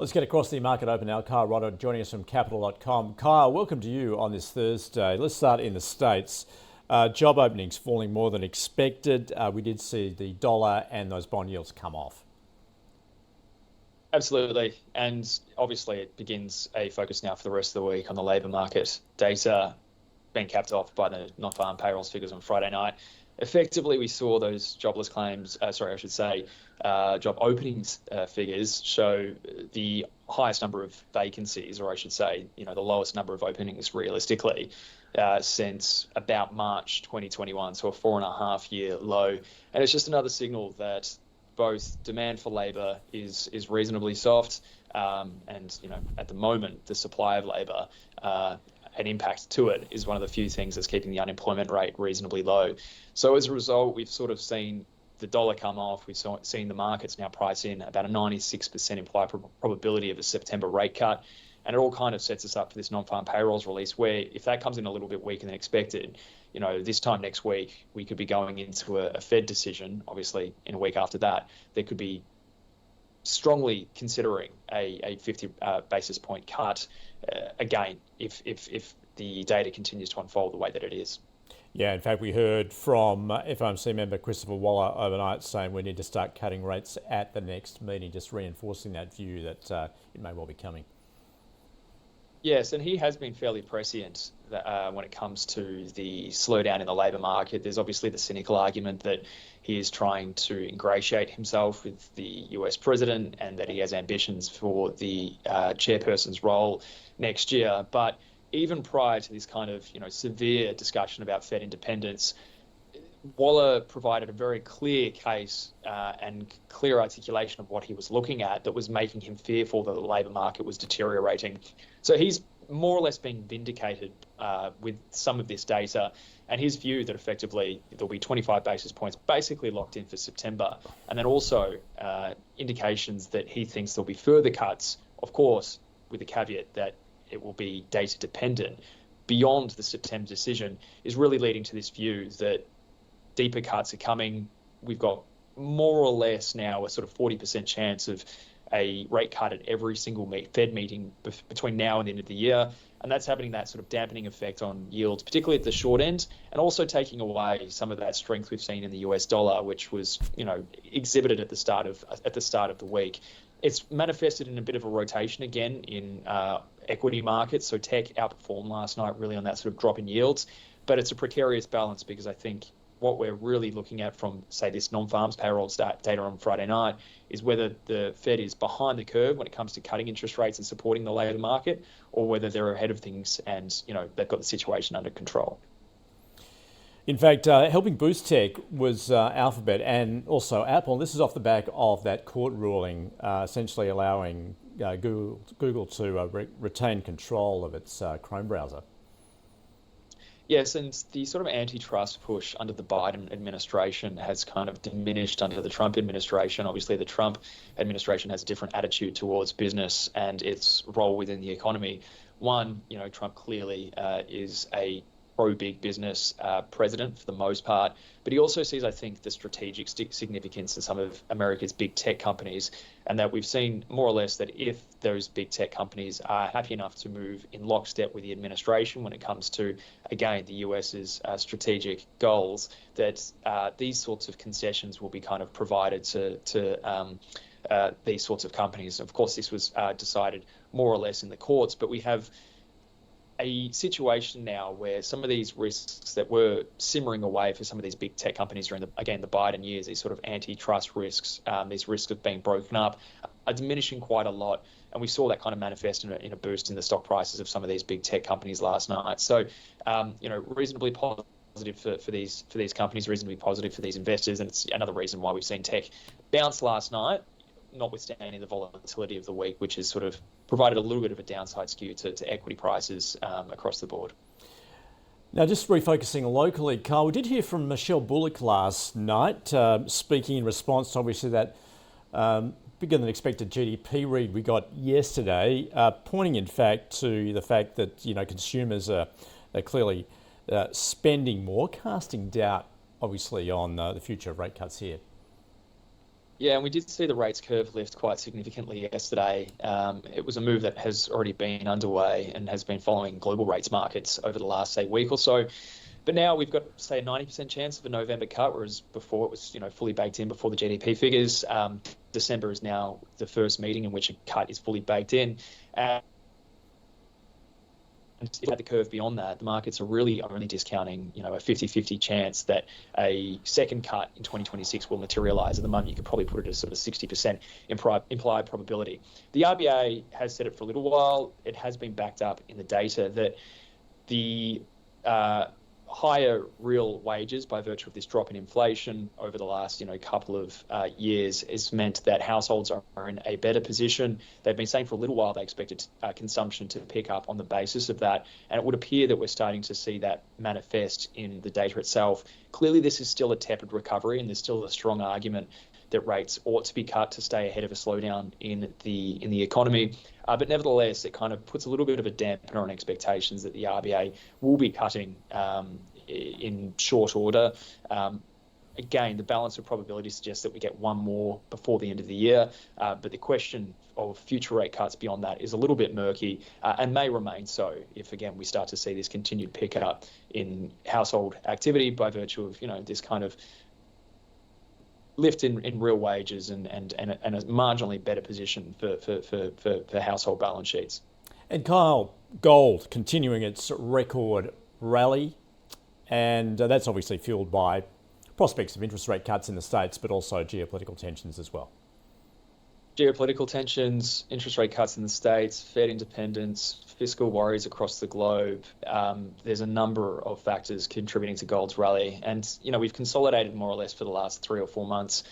Let's get across the market open now. Kyle Rodder joining us from Capital.com. Kyle, welcome to you on this Thursday. Let's start in the States. Job openings falling more than expected. We did see the dollar and those bond yields come off. Absolutely. And obviously it begins a focus now for the rest of the week on the labour market data being capped off by the non-farm payrolls figures on Friday night. Effectively, we saw those jobless claims, job openings figures show the highest number of vacancies, or I should say, the lowest number of openings realistically since about March 2021, so a 4.5-year low. And it's just another signal that both demand for labour is reasonably soft, and at the moment the supply of labour, an impact to it, is one of the few things that's keeping the unemployment rate reasonably low. So as a result, we've sort of seen the dollar come off. We've seen the markets now price in about a 96% implied probability of a September rate cut. And it all kind of sets us up for this non-farm payrolls release, where if that comes in a little bit weaker than expected, this time next week, we could be going into a Fed decision. Obviously, in a week after that, there could be strongly considering a 50 basis point cut again if the data continues to unfold the way that it is. Yeah, in fact, we heard from FOMC member Christopher Waller overnight saying we need to start cutting rates at the next meeting, just reinforcing that view that it may well be coming. Yes, and he has been fairly prescient when it comes to the slowdown in the labour market. There's obviously the cynical argument that he is trying to ingratiate himself with the US president and that he has ambitions for the chairperson's role next year. But even prior to this kind of severe discussion about Fed independence, Waller provided a very clear case and clear articulation of what he was looking at that was making him fearful that the labour market was deteriorating. So he's more or less been vindicated with some of this data, and his view that effectively there'll be 25 basis points basically locked in for September, and then also indications that he thinks there'll be further cuts, of course, with the caveat that it will be data dependent beyond the September decision, is really leading to this view that deeper cuts are coming. We've got more or less now a sort of 40% chance of a rate cut at every single Fed meeting between now and the end of the year. And that's having that sort of dampening effect on yields, particularly at the short end, and also taking away some of that strength we've seen in the US dollar, which was, exhibited at the start of the week. It's manifested in a bit of a rotation again in equity markets. So tech outperformed last night really on that sort of drop in yields, but it's a precarious balance because I think what we're really looking at from, say, this non-farms payrolls data on Friday night is whether the Fed is behind the curve when it comes to cutting interest rates and supporting the labour market, or whether they're ahead of things and they've got the situation under control. In fact, helping boost tech was Alphabet and also Apple. This is off the back of that court ruling, essentially allowing Google to retain control of its Chrome browser. Yes, and the sort of antitrust push under the Biden administration has kind of diminished under the Trump administration. Obviously, the Trump administration has a different attitude towards business and its role within the economy. One, Trump clearly is a pro-big business president for the most part, but he also sees, I think, the strategic significance in some of America's big tech companies, and that we've seen more or less that if those big tech companies are happy enough to move in lockstep with the administration when it comes to, again, the US's strategic goals, that these sorts of concessions will be kind of provided to these sorts of companies. Of course, this was decided more or less in the courts, but we have a situation now where some of these risks that were simmering away for some of these big tech companies during the Biden years, these sort of antitrust risks, these risks of being broken up, are diminishing quite a lot. And we saw that kind of manifest in a boost in the stock prices of some of these big tech companies last night. So, reasonably positive for these companies, reasonably positive for these investors. And it's another reason why we've seen tech bounce last night, notwithstanding the volatility of the week, which has sort of provided a little bit of a downside skew to equity prices across the board. Now, just refocusing locally, Carl, we did hear from Michele Bullock last night, speaking in response to obviously that bigger than expected GDP read we got yesterday, pointing in fact to the fact that consumers are clearly spending more, casting doubt obviously on the future of rate cuts here. Yeah, and we did see the rates curve lift quite significantly yesterday. It was a move that has already been underway and has been following global rates markets over the last, say, week or so. But now we've got, say, a 90% chance of a November cut, whereas before it was, fully baked in before the GDP figures. December is now the first meeting in which a cut is fully baked in. And if you had the curve beyond that, the markets are really only discounting, a 50-50 chance that a second cut in 2026 will materialize. At the moment, you could probably put it as sort of 60% implied probability. The RBA has said it for a little while. It has been backed up in the data that the higher real wages by virtue of this drop in inflation over the last couple of years has meant that households are in a better position. They've been saying for a little while they expected consumption to pick up on the basis of that, and it would appear that we're starting to see that manifest in the data itself. Clearly this is still a tepid recovery, and there's still a strong argument that rates ought to be cut to stay ahead of a slowdown in the economy. But nevertheless, it kind of puts a little bit of a dampener on expectations that the RBA will be cutting in short order. Again, the balance of probability suggests that we get one more before the end of the year, but the question of future rate cuts beyond that is a little bit murky and may remain so if, again, we start to see this continued pickup in household activity by virtue of, this kind of lift in real wages and a marginally better position for household balance sheets. And Kyle, gold continuing its record rally, and that's obviously fueled by prospects of interest rate cuts in the States, but also geopolitical tensions as well. Geopolitical tensions, interest rate cuts in the States, Fed independence, fiscal worries across the globe. There's a number of factors contributing to gold's rally. And, we've consolidated more or less for the last 3 or 4 months.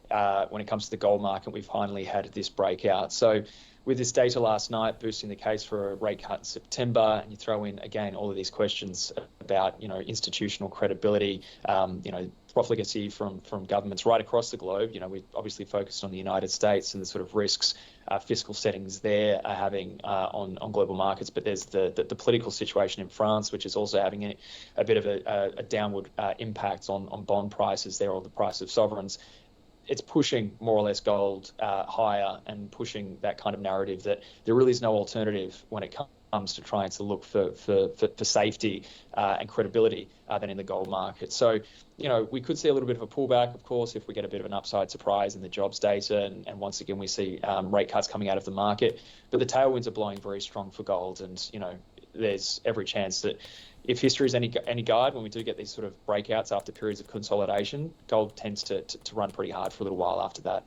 When it comes to the gold market, we've finally had this breakout. So with this data last night boosting the case for a rate cut in September, and you throw in, again, all of these questions about, institutional credibility, profligacy from governments right across the globe. We obviously focused on the United States and the sort of risks fiscal settings there are having on global markets, but there's the political situation in France, which is also having a bit of a downward impact on bond prices there, or the price of sovereigns. It's pushing more or less gold higher and pushing that kind of narrative that there really is no alternative when it comes to trying to look for safety and credibility than in the gold market. So, we could see a little bit of a pullback, of course, if we get a bit of an upside surprise in the jobs data, and once again we see rate cuts coming out of the market. But the tailwinds are blowing very strong for gold, and there's every chance that if history is any guide, when we do get these sort of breakouts after periods of consolidation, gold tends to run pretty hard for a little while after that.